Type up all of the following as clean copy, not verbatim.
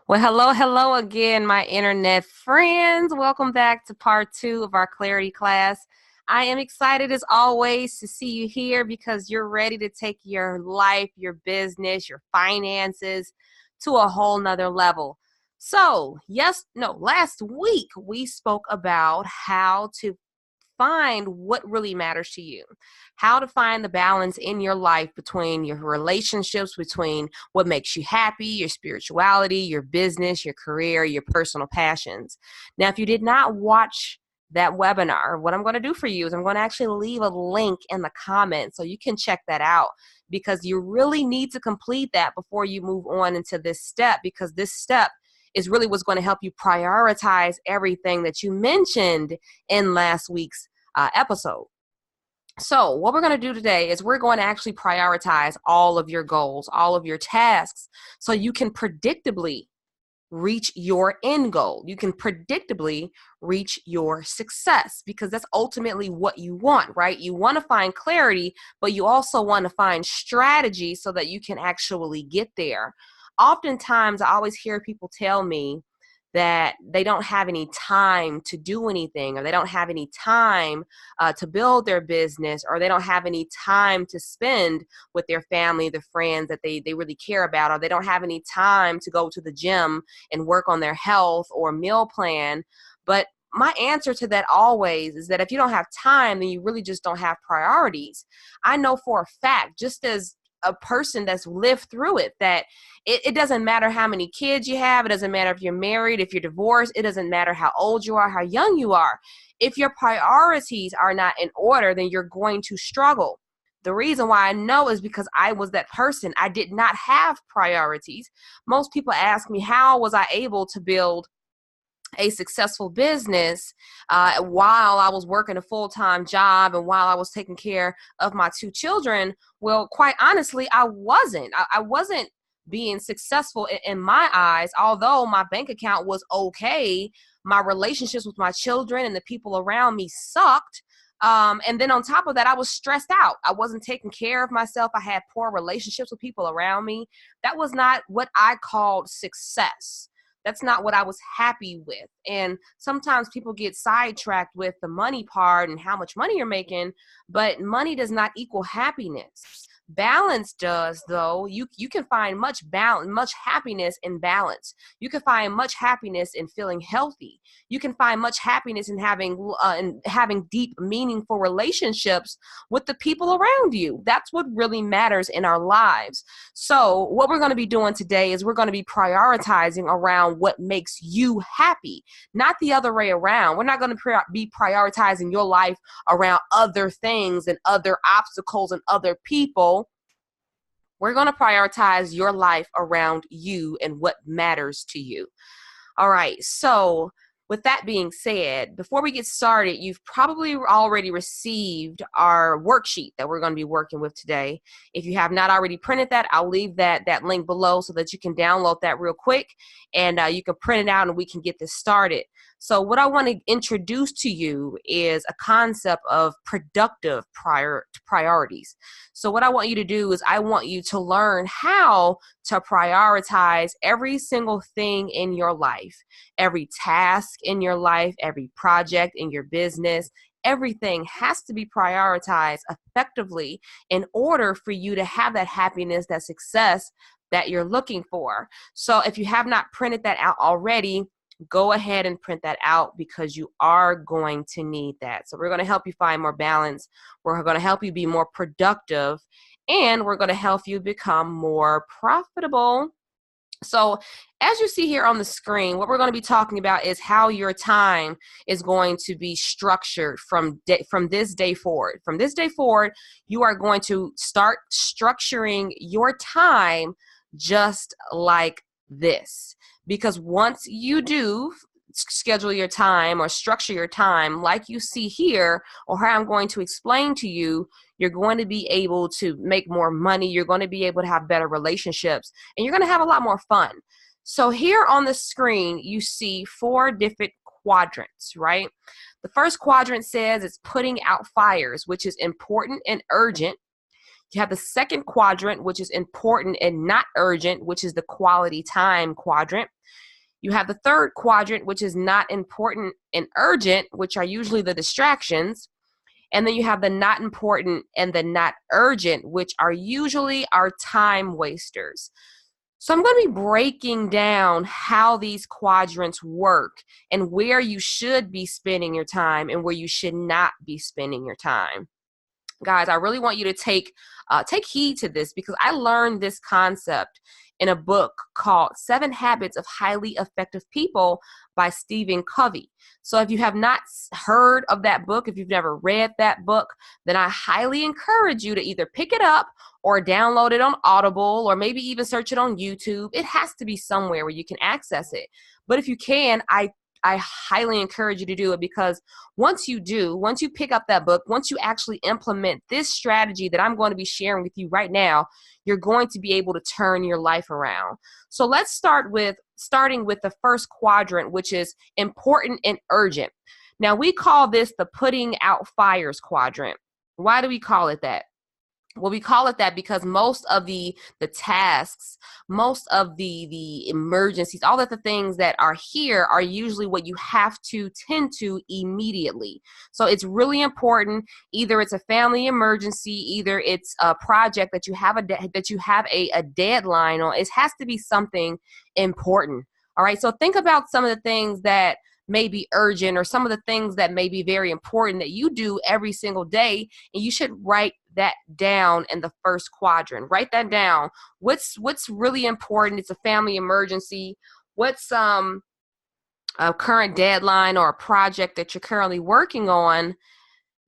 Well, hello again, my internet friends. Welcome back to part two of our clarity class. I am excited as always to see you here because you're ready to take your life, your business, your finances to a whole nother level. So, last week we spoke about how to find what really matters to you, how to find the balance in your life between your relationships, between what makes you happy, your spirituality, your business, your career, your personal passions. Now, if you did not watch that webinar, what I'm going to do for you is I'm going to actually leave a link in the comments so you can check that out, because you really need to complete that before you move on into this step, because this step is really what's going to help you prioritize everything that you mentioned in last week's episode. So what we're going to do today is we're going to actually prioritize all of your goals, all of your tasks, so you can predictably reach your end goal. You can predictably reach your success, because that's ultimately what you want, right? You want to find clarity, but you also want to find strategy so that you can actually get there. Oftentimes, I always hear people tell me that they don't have any time to do anything, or they don't have any time to build their business, or they don't have any time to spend with their family, their friends that they really care about, or they don't have any time to go to the gym and work on their health or meal plan. But my answer to that always is that if you don't have time, then you really just don't have priorities. I know for a fact, just as a person that's lived through it, that it doesn't matter how many kids you have. It doesn't matter if you're married, if you're divorced. It doesn't matter how old you are, how young you are. If your priorities are not in order, then you're going to struggle. The reason why I know is because I was that person. I did not have priorities. Most people ask me, how was I able to build a successful business while I was working a full-time job and while I was taking care of my two children? Well, quite honestly, I wasn't. I wasn't being successful in my eyes. Although my bank account was okay, my relationships with my children and the people around me sucked. And then on top of that, I was stressed out. I wasn't taking care of myself. I had poor relationships with people around me. That was not what I called success. That's not what I was happy with. And sometimes people get sidetracked with the money part and how much money you're making, but money does not equal happiness. Balance does, though. You can find much happiness in balance. You can find much happiness in feeling healthy. You can find much happiness in having deep, meaningful relationships with the people around you. That's what really matters in our lives. So what we're going to be doing today is we're going to be prioritizing around what makes you happy, not the other way around. We're not going to be prioritizing your life around other things and other obstacles and other people. We're going to prioritize your life around you and what matters to you. All right. So with that being said, before we get started, you've probably already received our worksheet that we're going to be working with today. If you have not already printed that, I'll leave that link below so that you can download that real quick, and you can print it out and we can get this started. So what I want to introduce to you is a concept of productive priorities. So what I want you to do is I want you to learn how to prioritize every single thing in your life, every task in your life, every project in your business. Everything has to be prioritized effectively in order for you to have that happiness, that success that you're looking for. So if you have not printed that out already, go ahead and print that out, because you are going to need that. So we're going to help you find more balance. We're going to help you be more productive, and we're going to help you become more profitable. So as you see here on the screen, what we're going to be talking about is how your time is going to be structured from this day forward. From this day forward, you are going to start structuring your time just like this. Because once you do schedule your time or structure your time like you see here, or how I'm going to explain to you, you're going to be able to make more money. You're going to be able to have better relationships, and you're going to have a lot more fun. So here on the screen, you see 4 different quadrants, right? The first quadrant says it's putting out fires, which is important and urgent. You have the second quadrant, which is important and not urgent, which is the quality time quadrant. You have the third quadrant, which is not important and urgent, which are usually the distractions. And then you have the not important and the not urgent, which are usually our time wasters. So I'm going to be breaking down how these quadrants work and where you should be spending your time and where you should not be spending your time. Guys, I really want you to take heed to this, because I learned this concept in a book called 7 Habits of Highly Effective People by Stephen Covey. So if you have not heard of that book, if you've never read that book, then I highly encourage you to either pick it up or download it on Audible, or maybe even search it on YouTube. It has to be somewhere where you can access it. But if you can, I highly encourage you to do it, because once you pick up that book, once you actually implement this strategy that I'm going to be sharing with you right now, you're going to be able to turn your life around. So let's starting with the first quadrant, which is important and urgent. Now, we call this the putting out fires quadrant. Why do we call it that? Well, we call it that because most of the tasks, most of the emergencies, all of the things that are here are usually what you have to tend to immediately. So it's really important. Either it's a family emergency, either it's a project that you have a deadline on. It has to be something important. All right. So think about some of the things that may be urgent, or some of the things that may be very important that you do every single day, and you should write that down in the first quadrant. Write that down. What's really important? It's a family emergency. What's a current deadline or a project that you're currently working on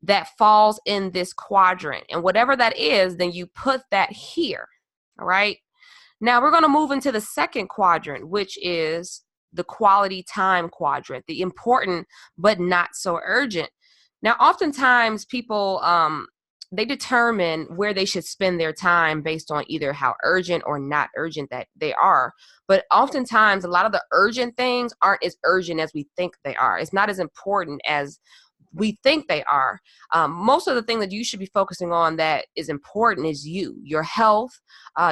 that falls in this quadrant? And whatever that is, then you put that here. All right. Now we're going to move into the second quadrant, which is the quality time quadrant, the important but not so urgent. Now, oftentimes people, they determine where they should spend their time based on either how urgent or not urgent that they are. But oftentimes, a lot of the urgent things aren't as urgent as we think they are. It's not as important as we think they are. Most of the thing that you should be focusing on that is important is your health,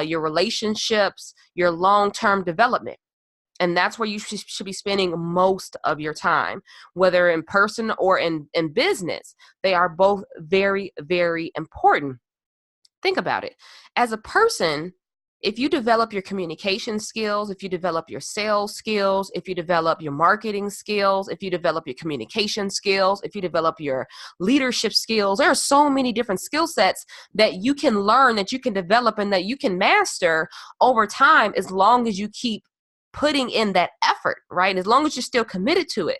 your relationships, your long-term development. And that's where you should be spending most of your time, whether in person or in business. They are both very, very important. Think about it. As a person, if you develop your communication skills, if you develop your sales skills, if you develop your marketing skills, if you develop your communication skills, if you develop your leadership skills, there are so many different skill sets that you can learn, that you can develop, and that you can master over time, as long as you keep putting in that effort, right? As long as you're still committed to it.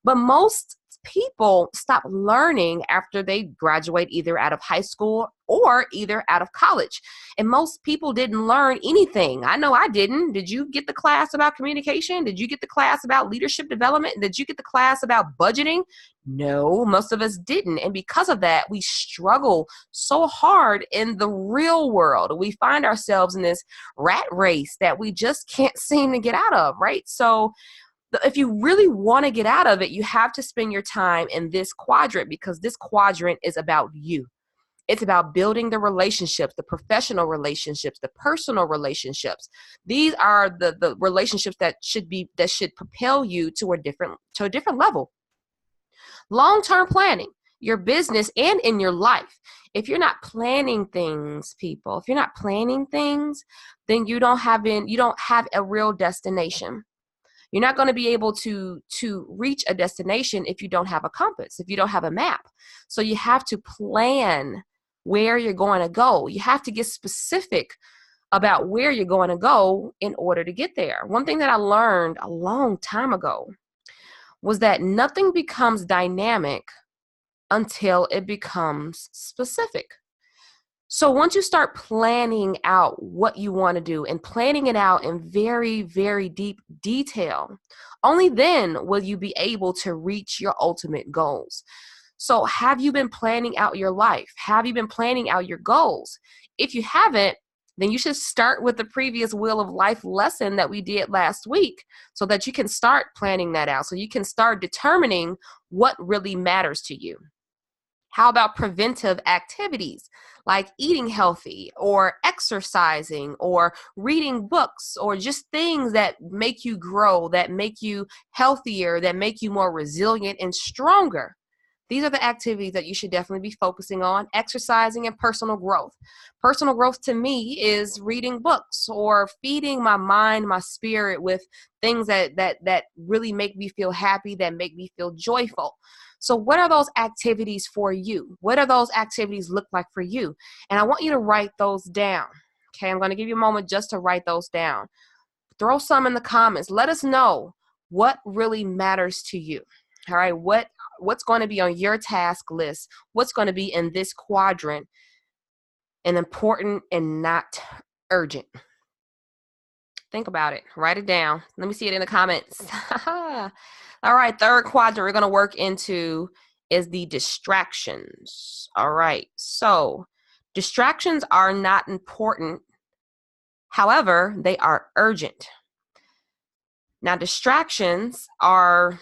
But most people stop learning after they graduate, either out of high school or either out of college. And most people didn't learn anything. I know I didn't. Did you get the class about communication? Did you get the class about leadership development? Did you get the class about budgeting? No, most of us didn't. And because of that, we struggle so hard in the real world. We find ourselves in this rat race that we just can't seem to get out of, right? So if you really want to get out of it, you have to spend your time in this quadrant, because this quadrant is about you. It's about building the relationships, the professional relationships, the personal relationships. These are the relationships that should propel you to a different level. Long-term planning, your business and in your life. If you're not planning things, people, if you're not planning things, then you don't have a real destination. You're not going to be able to reach a destination if you don't have a compass, if you don't have a map. So you have to plan where you're going to go. You have to get specific about where you're going to go in order to get there. One thing that I learned a long time ago was that nothing becomes dynamic until it becomes specific. So once you start planning out what you want to do and planning it out in very, very deep detail, only then will you be able to reach your ultimate goals. So have you been planning out your life? Have you been planning out your goals? If you haven't, then you should start with the previous Wheel of Life lesson that we did last week, so that you can start planning that out, so you can start determining what really matters to you. How about preventive activities like eating healthy or exercising or reading books or just things that make you grow, that make you healthier, that make you more resilient and stronger? These are the activities that you should definitely be focusing on: exercising and personal growth. Personal growth to me is reading books or feeding my mind, my spirit with things that really make me feel happy, that make me feel joyful. So what are those activities for you? What are those activities look like for you? And I want you to write those down. Okay, I'm going to give you a moment just to write those down. Throw some in the comments. Let us know what really matters to you. All right, what's going to be on your task list? What's going to be in this quadrant and important and not urgent? Think about it. Write it down. Let me see it in the comments. All right, third quadrant we're going to work into is the distractions. All right, so distractions are not important. However, they are urgent. Now, distractions are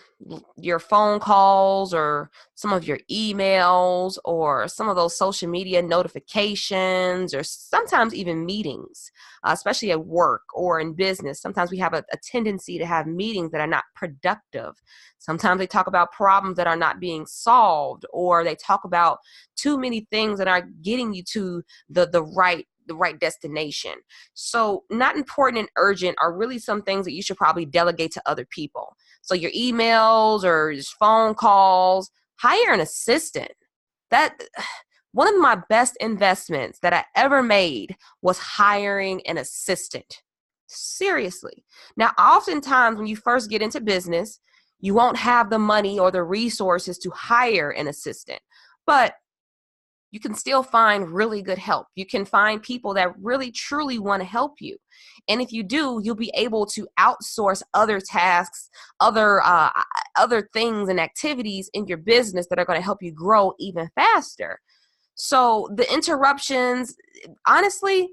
your phone calls or some of your emails or some of those social media notifications or sometimes even meetings, especially at work or in business. Sometimes we have a tendency to have meetings that are not productive. Sometimes they talk about problems that are not being solved, or they talk about too many things that aren't getting you to the right destination. So not important and urgent are really some things that you should probably delegate to other people. So your emails or just phone calls, hire an assistant. That one of my best investments that I ever made was hiring an assistant. Seriously. Now, oftentimes when you first get into business, you won't have the money or the resources to hire an assistant. But you can still find really good help. You can find people that really truly want to help you. And if you do, you'll be able to outsource other tasks, other things and activities in your business that are going to help you grow even faster. So the interruptions, honestly,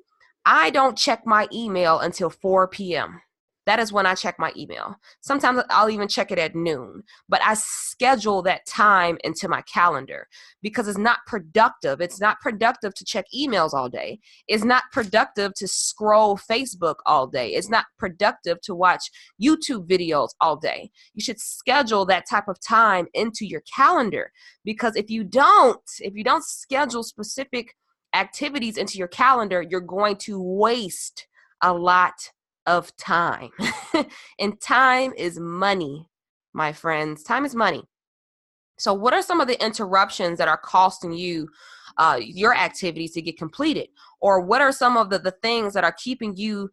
I don't check my email until 4 p.m. That is when I check my email. Sometimes I'll even check it at noon, but I schedule that time into my calendar because it's not productive. It's not productive to check emails all day. It's not productive to scroll Facebook all day. It's not productive to watch YouTube videos all day. You should schedule that type of time into your calendar, because if you don't schedule specific activities into your calendar, you're going to waste a lot of time. And time is money, my friends. Time is money. So what are some of the interruptions that are costing you your activities to get completed? Or what are some of the things that are keeping you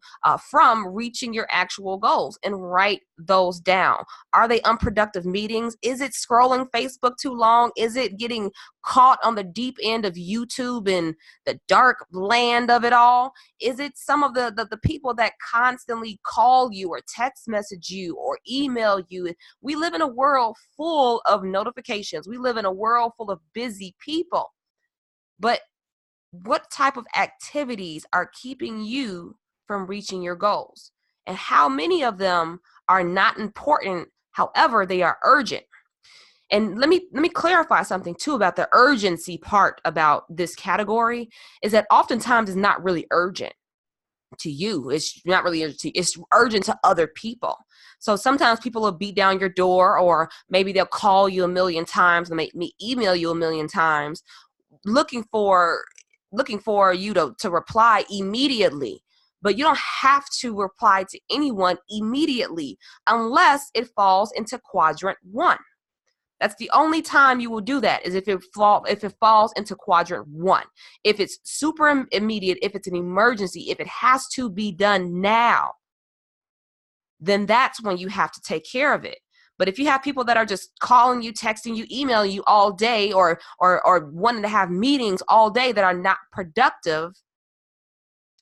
from reaching your actual goals? And write those down. Are they unproductive meetings? Is it scrolling Facebook too long? Is it getting caught on the deep end of YouTube and the dark land of it all? Is it some of the people that constantly call you or text message you or email you? We live in a world full of notifications. We live in a world full of busy people. But what type of activities are keeping you from reaching your goals? And how many of them are not important, however, they are urgent? And let me clarify something too about the urgency part about this category, is that oftentimes it's not really urgent to you. It's not really urgent. It's urgent to other people. So sometimes people will beat down your door, or maybe they'll call you a million times and make me email you a million times, looking for you to reply immediately. But you don't have to reply to anyone immediately unless it falls into quadrant 1. That's the only time you will do that, is if it falls into quadrant 1. If it's super immediate, if it's an emergency, if it has to be done now, then that's when you have to take care of it. But if you have people that are just calling you, texting you, emailing you all day, or wanting to have meetings all day that are not productive,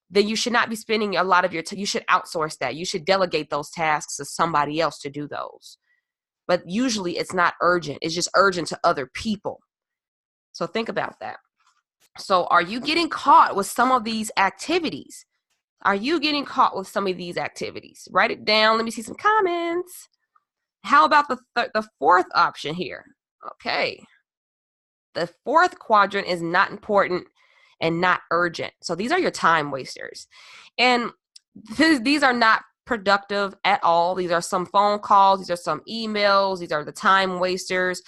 then you should not be spending a lot of your time. You should outsource that. You should delegate those tasks to somebody else to do those. But usually it's not urgent. It's just urgent to other people. So think about that. So are you getting caught with some of these activities? Are you getting caught with some of these activities? Write it down. Let me see some comments. How about the fourth option here? Okay. The fourth quadrant is not important and not urgent. So these are your time wasters. And these are not productive at all. These are some phone calls. These are some emails. These are the time wasters.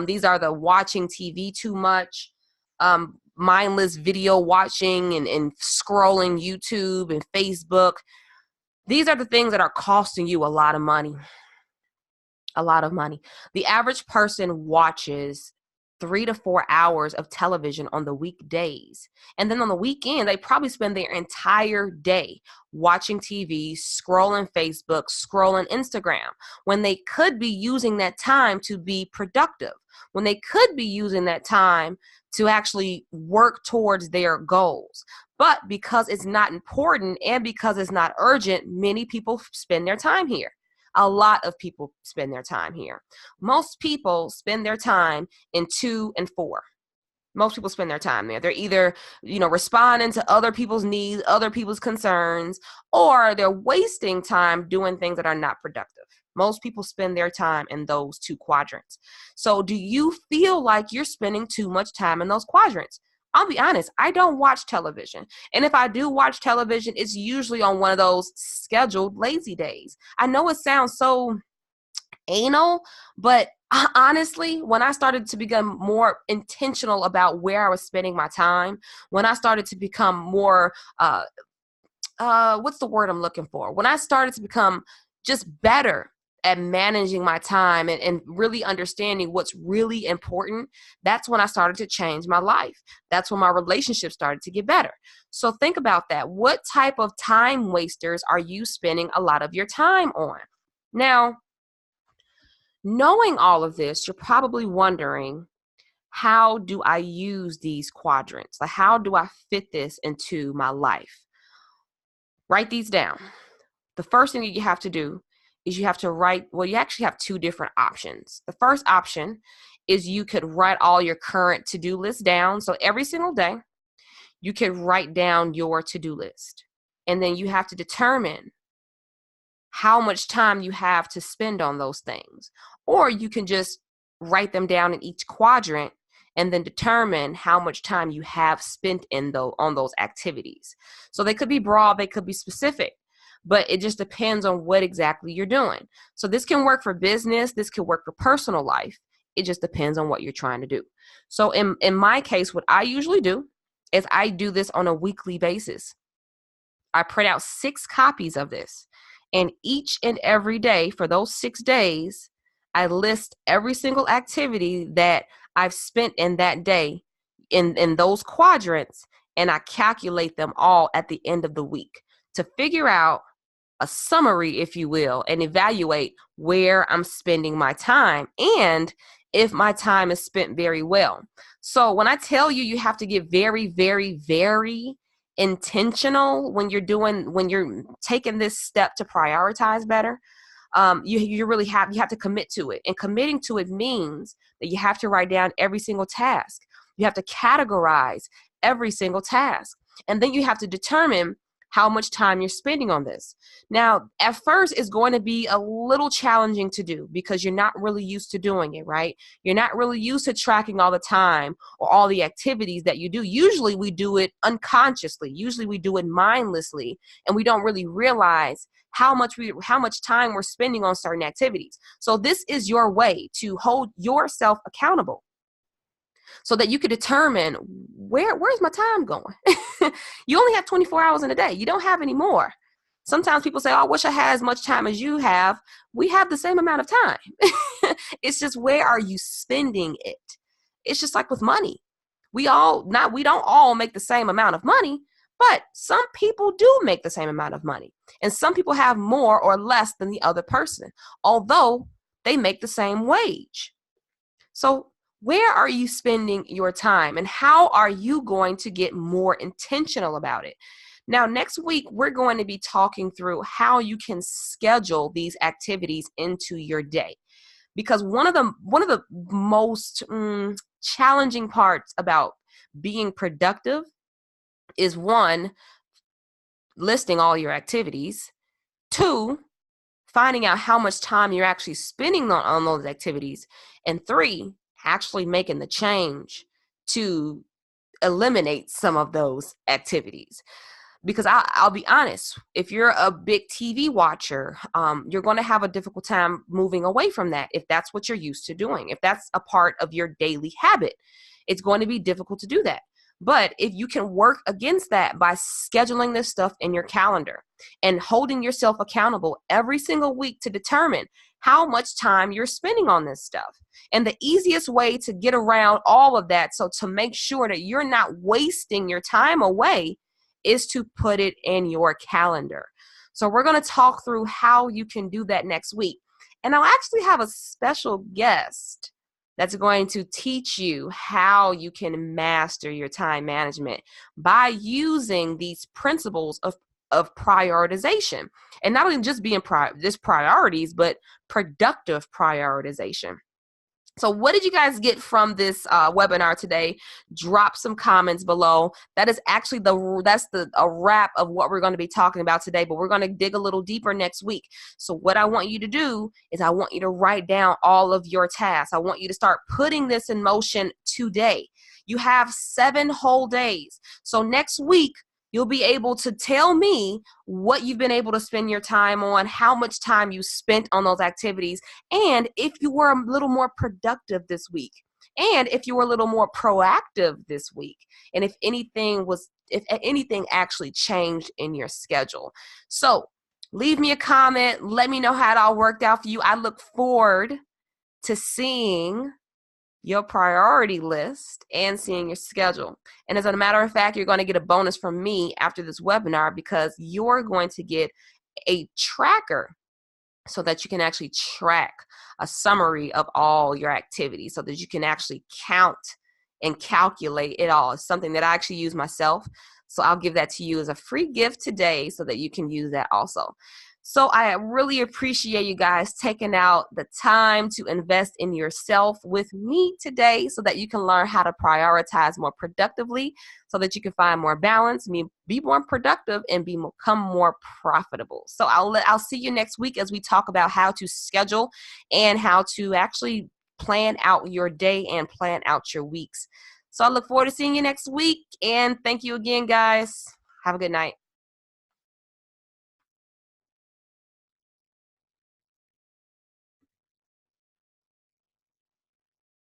These are the watching TV too much, mindless video watching and scrolling YouTube and Facebook. These are the things that are costing you a lot of money. A lot of money. The average person watches 3 to 4 hours of television on the weekdays. And then on the weekend, they probably spend their entire day watching TV, scrolling Facebook, scrolling Instagram, when they could be using that time to be productive, when they could be using that time to actually work towards their goals. But because it's not important and because it's not urgent, many people spend their time here. A lot of people spend their time here. Most people spend their time in 2 and 4. Most people spend their time there. They're either, responding to other people's needs, other people's concerns, or they're wasting time doing things that are not productive. Most people spend their time in those 2 quadrants. So do you feel like you're spending too much time in those quadrants? I'll be honest, I don't watch television. And if I do watch television, it's usually on one of those scheduled lazy days. I know it sounds so anal, but honestly, when I started to become more intentional about where I was spending my time, when I started to become more, what's the word I'm looking for? When I started to become just better at managing my time and really understanding what's really important, that's when I started to change my life. That's when my relationship started to get better. So think about that. What type of time wasters are you spending a lot of your time on? Now, knowing all of this, you're probably wondering, how do I use these quadrants? Like, how do I fit this into my life? Write these down. The first thing that you have to do is you have to write, well, you actually have 2 different options. The first option is you could write all your current to-do list down. So every single day, you could write down your to-do list. And then you have to determine how much time you have to spend on those things. Or you can just write them down in each quadrant and then determine how much time you have spent on those activities. So they could be broad, they could be specific, but it just depends on what exactly you're doing. So this can work for business, this can work for personal life. It just depends on what you're trying to do. So in my case, what I usually do is I do this on a weekly basis. I print out 6 copies of this. And each and every day for those 6 days, I list every single activity that I've spent in that day in those quadrants, and I calculate them all at the end of the week to figure out a summary, if you will, and evaluate where I'm spending my time and if my time is spent very well. So when I tell you, you have to get very, very, very intentional when you're taking this step to prioritize better. You really have to commit to it, and committing to it means that you have to write down every single task. You have to categorize every single task, and then you have to determine how much time you're spending on this. Now, at first, it's going to be a little challenging to do because you're not really used to doing it, right? You're not really used to tracking all the time or all the activities that you do. Usually we do it unconsciously. Usually we do it mindlessly, and we don't really realize how much time we're spending on certain activities. So this is your way to hold yourself accountable, so that you could determine where's my time going. You only have 24 hours in a day. You don't have any more. Sometimes people say, oh, I wish I had as much time as you have. We have the same amount of time. It's just, where are you spending it? It's just like with money. We don't all make the same amount of money, but some people do make the same amount of money. And some people have more or less than the other person, although they make the same wage. So where are you spending your time, and how are you going to get more intentional about it? Now, next week, we're going to be talking through how you can schedule these activities into your day. Because one of the most challenging parts about being productive is, 1, listing all your activities, 2, finding out how much time you're actually spending on those activities, and 3, actually making the change to eliminate some of those activities. Because I'll be honest, if you're a big TV watcher, you're going to have a difficult time moving away from that if that's what you're used to doing. If that's a part of your daily habit, it's going to be difficult to do that. But if you can work against that by scheduling this stuff in your calendar and holding yourself accountable every single week to determine how much time you're spending on this stuff. And the easiest way to get around all of that, so to make sure that you're not wasting your time away, is to put it in your calendar. So we're going to talk through how you can do that next week. And I'll actually have a special guest that's going to teach you how you can master your time management by using these principles of prioritization. And not only just being just priorities, but productive prioritization. So what did you guys get from this webinar today? Drop some comments below. That is actually a wrap of what we're going to be talking about today, but we're going to dig a little deeper next week. So what I want you to do is I want you to write down all of your tasks. I want you to start putting this in motion today. You have 7 whole days. So next week, you'll be able to tell me what you've been able to spend your time on, how much time you spent on those activities, and if you were a little more productive this week, and if you were a little more proactive this week, and if anything actually changed in your schedule. So leave me a comment. Let me know how it all worked out for you. I look forward to seeing your priority list and seeing your schedule. And as a matter of fact, you're going to get a bonus from me after this webinar, because you're going to get a tracker so that you can actually track a summary of all your activities, so that you can actually count and calculate it all. It's something that I actually use myself. So I'll give that to you as a free gift today so that you can use that also. So I really appreciate you guys taking out the time to invest in yourself with me today, so that you can learn how to prioritize more productively, so that you can find more balance, be more productive, and become more profitable. So I'll see you next week as we talk about how to schedule and how to actually plan out your day and plan out your weeks. So I look forward to seeing you next week, and thank you again, guys. Have a good night.